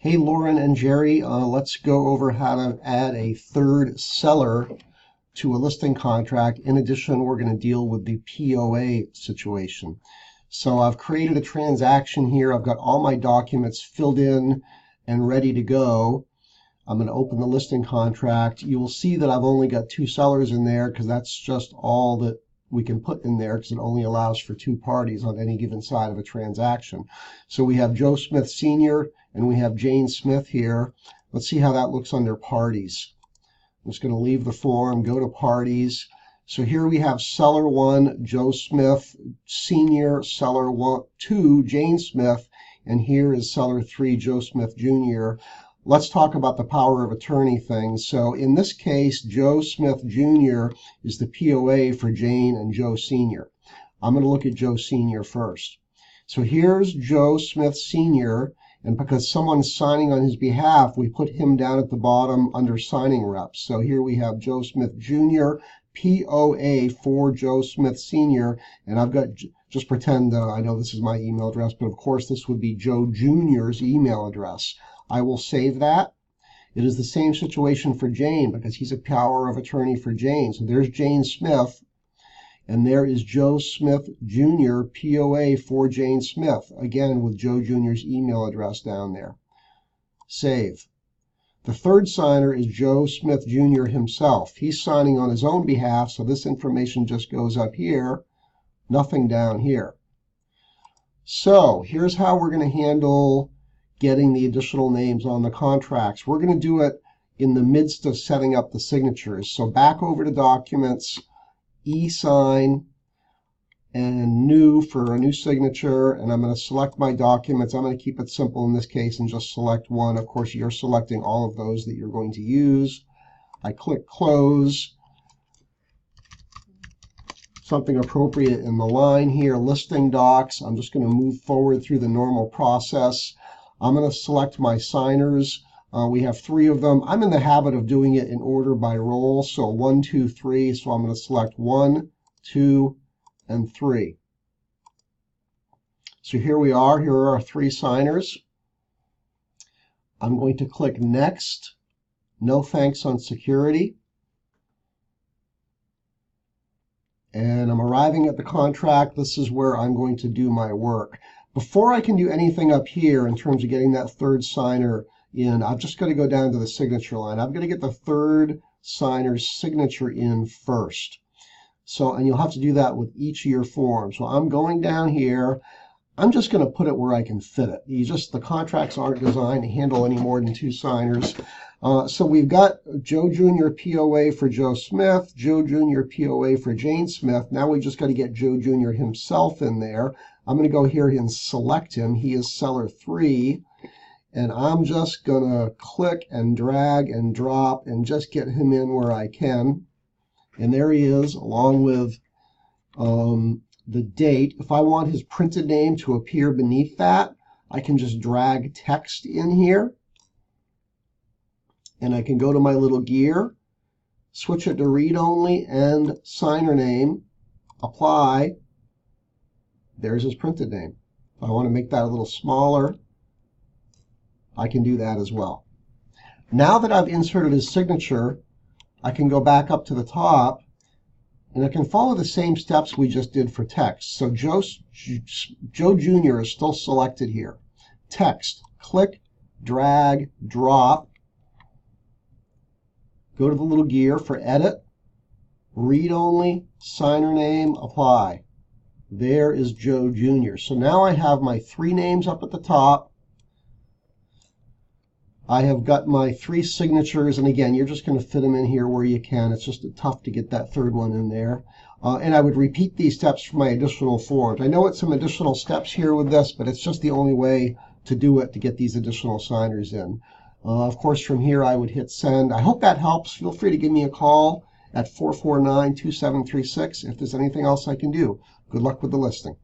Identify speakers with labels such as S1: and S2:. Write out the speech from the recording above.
S1: Hey, Lauren and Jerry, let's go over how to add a third seller to a listing contract. In addition, we're going to deal with the POA situation. So I've created a transaction here. I've got all my documents filled in and ready to go. I'm going to open the listing contract. You will see that I've only got 2 sellers in there because that's just all that we can put in there because it only allows for 2 parties on any given side of a transaction. So we have Joe Smith Sr. and we have Jane Smith here. Let's see how that looks under parties. I'm just going to leave the form, go to parties. So here we have seller 1, Joe Smith Sr., seller 2, Jane Smith, and here is seller 3, Joe Smith Jr. Let's talk about the power of attorney thing. So in this case, Joe Smith Jr. is the POA for Jane and Joe Sr. I'm going to look at Joe Sr. first. So here's Joe Smith Sr., and because someone's signing on his behalf, we put him down at the bottom under signing reps. So here we have Joe Smith Jr., POA for Joe Smith Sr., and I've got, just pretend I know this is my email address, but of course this would be Joe Jr.'s email address. I will save that. It is the same situation for Jane because he's a power of attorney for Jane. So there's Jane Smith, and there is Joe Smith Jr., POA for Jane Smith, again with Joe Jr.'s email address down there. Save. The third signer is Joe Smith Jr. himself. He's signing on his own behalf, so this information just goes up here, nothing down here. So here's how we're going to handle getting the additional names on the contracts. We're going to do it in the midst of setting up the signatures. So back over to Documents, e-sign, and New for a new signature, and I'm going to select my documents. I'm going to keep it simple in this case and just select one. Of course, you're selecting all of those that you're going to use. I click Close. Something appropriate in the line here, listing docs. I'm just going to move forward through the normal process. I'm going to select my signers. We have 3 of them. I'm in the habit of doing it in order by role. So 1, 2, 3. So I'm going to select 1, 2, and 3. So here we are. Here are our 3 signers. I'm going to click Next. No thanks on security. And I'm arriving at the contract. This is where I'm going to do my work. Before I can do anything up here in terms of getting that third signer in, I've just got to go down to the signature line. I've got to get the third signer's signature in first. So, and you'll have to do that with each of your forms. So I'm going down here. I'm just going to put it where I can fit it. The contracts aren't designed to handle any more than 2 signers. So we've got Joe Jr. POA for Joe Smith, Joe Jr. POA for Jane Smith. Now we just got to get Joe Jr. himself in there. I'm going to go here and select him. He is seller 3. And I'm just going to click and drag and drop and just get him in where I can. And there he is, along with the date. If I want his printed name to appear beneath that, I can just drag text in here. And I can go to my little gear, switch it to read only and signer name, apply. There's his printed name. If I want to make that a little smaller, I can do that as well. Now that I've inserted his signature, I can go back up to the top and I can follow the same steps we just did for text. So Joe Jr. is still selected here. Text, click, drag, drop. Go to the little gear for edit, read only, signer name, apply. There is Joe Jr. So now I have my 3 names up at the top. I have got my 3 signatures, and again, you're just going to fit them in here where you can. It's just tough to get that third one in there. And I would repeat these steps for my additional forms. I know it's some additional steps here with this, but it's just the only way to do it to get these additional signers in. Of course, from here, I would hit send. I hope that helps. Feel free to give me a call at 449-2736 if there's anything else I can do. Good luck with the listing.